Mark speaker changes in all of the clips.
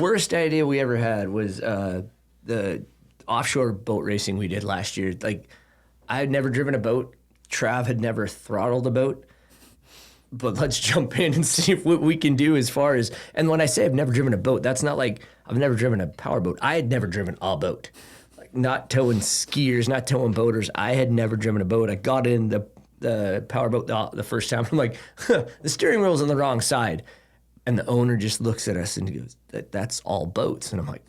Speaker 1: Worst idea we ever had was the offshore boat racing we did last year. Like, I had never driven a boat. Trav had never throttled a boat. But let's jump in and see what we can do as far as, and when I say I've never driven a boat, that's not like I've never driven a power boat. I had never driven a boat. Like, not towing skiers, not towing boaters. I had never driven a boat. I got in the power boat the first time. I'm like, the steering wheel's on the wrong side. And the owner just looks at us and he goes, that's all boats. And I'm like,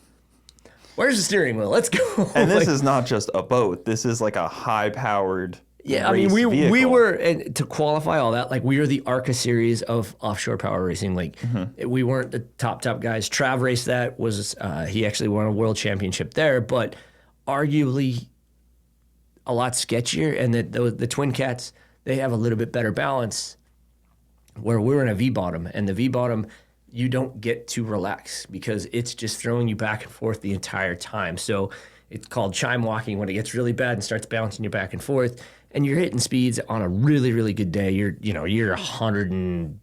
Speaker 1: where's the steering wheel? Let's go.
Speaker 2: And this is not just a boat. This is like a high-powered
Speaker 1: I mean, we were, and to qualify all that, like, we were the ARCA series of offshore power racing. Like, we weren't the top guys. Trav raced that. He actually won a world championship there, but arguably a lot sketchier. And the Twin Cats, they have a little bit better balance, where we're in a V-bottom. And the V-bottom, you don't get to relax because it's just throwing you back and forth the entire time. So it's called chime walking when it gets really bad and starts bouncing you back and forth. And you're hitting speeds on a really, really good day. You're 100 and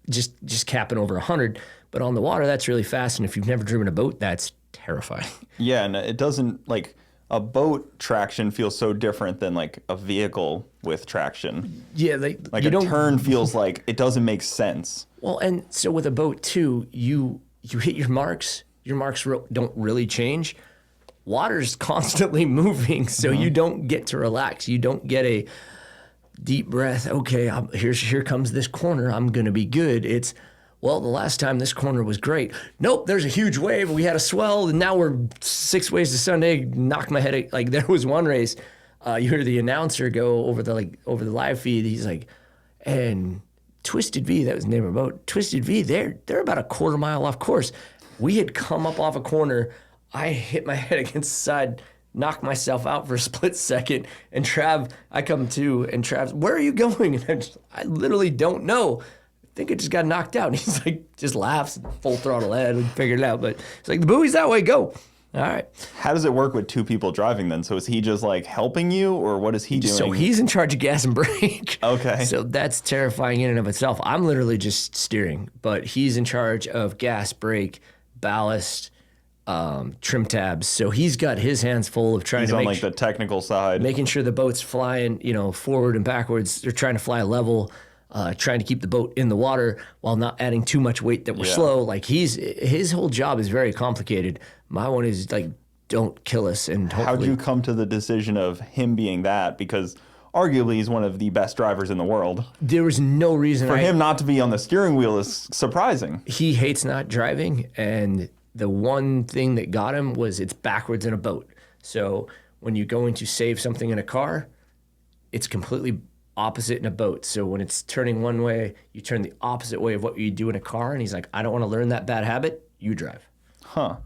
Speaker 1: just capping over 100. But on the water, that's really fast. And if you've never driven a boat, that's terrifying.
Speaker 2: Yeah, and it doesn't, like, a boat traction feels so different than, like, a vehicle with traction.
Speaker 1: Yeah,
Speaker 2: like a turn feels like it doesn't make sense.
Speaker 1: Well, and so with a boat too, you hit your marks. Your marks don't really change. Water's constantly moving, so you don't get to relax. You don't get a deep breath. Okay, here comes this corner. I'm going to be good. It's, well, the last time this corner was great. Nope, there's a huge wave. We had a swell, and now we're 6 ways to Sunday. Knocked my head. Like, there was one race. You hear the announcer go over the live feed. He's like, and Twisted V, that was the name of the boat. Twisted V, they're about a quarter mile off course. We had come up off a corner. I hit my head against the side, knocked myself out for a split second, and I come to, and Trav's, where are you going? And I literally don't know. I think I just got knocked out. And he's like, just laughs, full throttle ahead, and figured it out. But it's like, the buoy's that way, go. All right.
Speaker 2: How does it work with two people driving then? So is he just like helping you, or what is he doing?
Speaker 1: So he's in charge of gas and brake.
Speaker 2: Okay.
Speaker 1: So that's terrifying in and of itself. I'm literally just steering, but he's in charge of gas, brake, ballast, trim tabs. So he's got his hands full of trying to make
Speaker 2: the technical side,
Speaker 1: making sure the boat's flying, forward and backwards. They're trying to fly level, trying to keep the boat in the water while not adding too much weight that we're slow. Like, his whole job is very complicated. My one is like, don't kill us. And
Speaker 2: how'd you come to the decision of him being that? Because arguably he's one of the best drivers in the world.
Speaker 1: There was no reason
Speaker 2: for him not to be on the steering wheel is surprising.
Speaker 1: He hates not driving, and the one thing that got him was it's backwards in a boat. So when you're going to save something in a car, it's completely opposite in a boat. So when it's turning one way, you turn the opposite way of what you do in a car. And he's like, I don't want to learn that bad habit. You drive.
Speaker 2: Huh.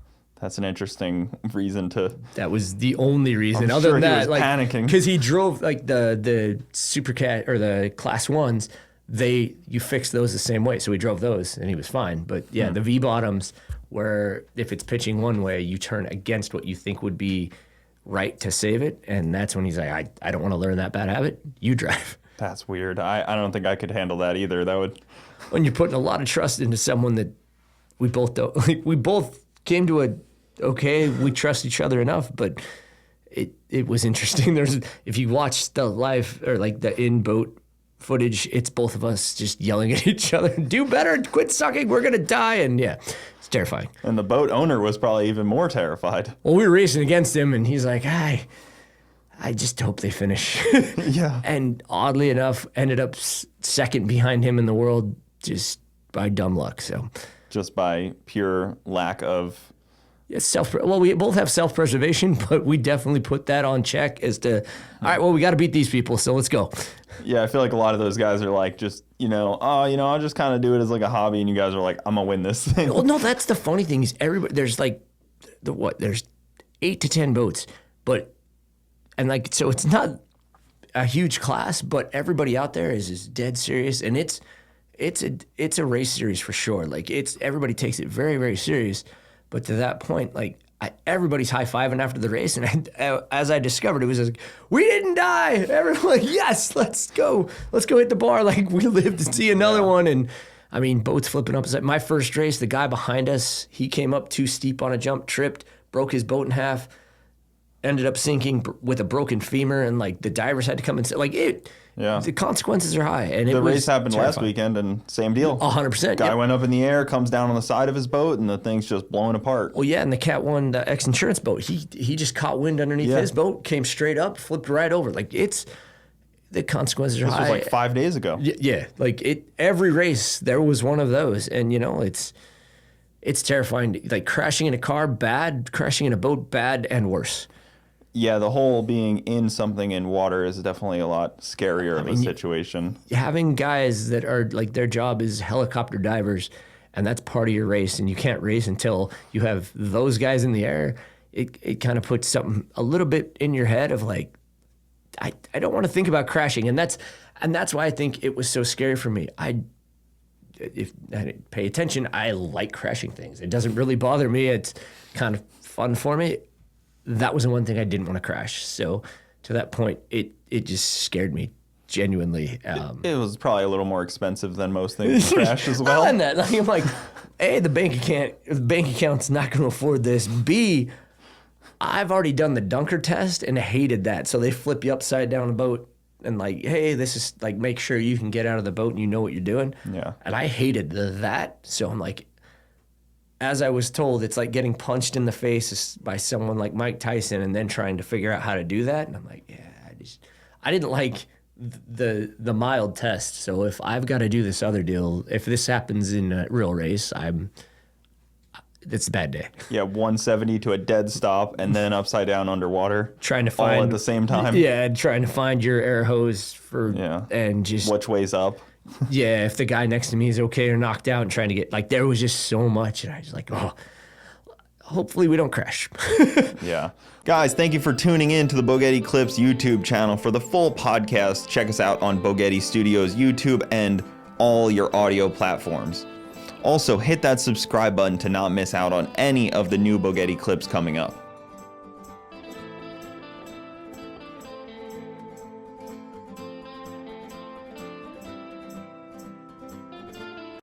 Speaker 2: That's an interesting reason to...
Speaker 1: That was the only reason.
Speaker 2: I'm
Speaker 1: Other
Speaker 2: sure
Speaker 1: than
Speaker 2: he
Speaker 1: that,
Speaker 2: was panicking.
Speaker 1: Because he drove like the Supercat or the Class 1s, you fix those the same way. So he drove those and he was fine. But yeah, the V-bottoms, where if it's pitching one way, you turn against what you think would be right to save it. And that's when he's like, I don't want to learn that bad habit. You drive.
Speaker 2: That's weird. I don't think I could handle that either. That would...
Speaker 1: When you're putting a lot of trust into someone that we both don't... Like, we both came to we trust each other enough, but it was interesting. If you watch the live or like the in-boat footage, it's both of us just yelling at each other, do better, quit sucking, we're gonna die. And yeah, it's terrifying.
Speaker 2: And the boat owner was probably even more terrified.
Speaker 1: Well, we were racing against him and he's like, I just hope they finish.
Speaker 2: Yeah.
Speaker 1: And oddly enough, ended up second behind him in the world just by dumb luck. So
Speaker 2: just by pure lack of...
Speaker 1: Yeah, we both have self-preservation, but we definitely put that on check as to, all right, well, we got to beat these people, so let's go.
Speaker 2: Yeah, I feel like a lot of those guys are like, just, I'll just kind of do it as like a hobby, and you guys are like, I'm going to win this thing.
Speaker 1: Well, no, that's the funny thing is there's like, there's 8 to 10 boats, so it's not a huge class, but everybody out there is dead serious, and it's a race series for sure. Like, everybody takes it very, very serious. But to that point, like, everybody's high-fiving after the race. And as I discovered, it was like, we didn't die. Everyone like, yes, let's go. Let's go hit the bar. Like, we live to see another one. And I mean, boats flipping up. My first race, the guy behind us, he came up too steep on a jump, tripped, broke his boat in half, ended up sinking with a broken femur, and like the divers had to come and say, like it.
Speaker 2: Yeah.
Speaker 1: The consequences are high, and
Speaker 2: the race happened last weekend, and same deal.
Speaker 1: 100%.
Speaker 2: Guy went up in the air, comes down on the side of his boat, and the thing's just blowing apart.
Speaker 1: Well, yeah, and the Cat 1, the ex-insurance boat, he just caught wind underneath his boat, came straight up, flipped right over. Like the consequences are high.
Speaker 2: This was like 5 days ago.
Speaker 1: Yeah, like every race there was one of those, and it's terrifying. Like crashing in a car, bad. Crashing in a boat, bad, and worse.
Speaker 2: Yeah, the whole being in something in water is definitely a lot scarier of a situation.
Speaker 1: Having guys that are like their job is helicopter divers, and that's part of your race, and you can't race until you have those guys in the air. It kind of puts something a little bit in your head of like, I don't want to think about crashing, and that's why I think it was so scary for me. If I didn't pay attention, I like crashing things. It doesn't really bother me. It's kind of fun for me. That was the one thing I didn't want to crash. So to that point, it just scared me genuinely.
Speaker 2: It was probably a little more expensive than most things to crash as well.
Speaker 1: And that, like, I'm like, A, the bank account's not going to afford this. B, I've already done the dunker test and hated that. So they flip you upside down a boat and like, hey, this is like, make sure you can get out of the boat and you know what you're doing.
Speaker 2: Yeah.
Speaker 1: And I hated that. So I'm like, as I was told, it's like getting punched in the face by someone like Mike Tyson and then trying to figure out how to do that. And I'm like, yeah, I didn't like the mild test. So if I've got to do this other deal, if this happens in a real race, it's a bad day.
Speaker 2: Yeah, 170 to a dead stop and then upside down underwater.
Speaker 1: Trying to find
Speaker 2: all at the same time.
Speaker 1: Yeah, trying to find your air hose and just
Speaker 2: which way's up.
Speaker 1: Yeah, if the guy next to me is okay or knocked out and trying to get, like, there was just so much. And I was like, oh, hopefully we don't crash.
Speaker 2: Yeah. Guys, thank you for tuning in to the Bogetti Clips YouTube channel. For the full podcast, check us out on Bogetti Studios YouTube and all your audio platforms. Also, hit that subscribe button to not miss out on any of the new Bogetti clips coming up.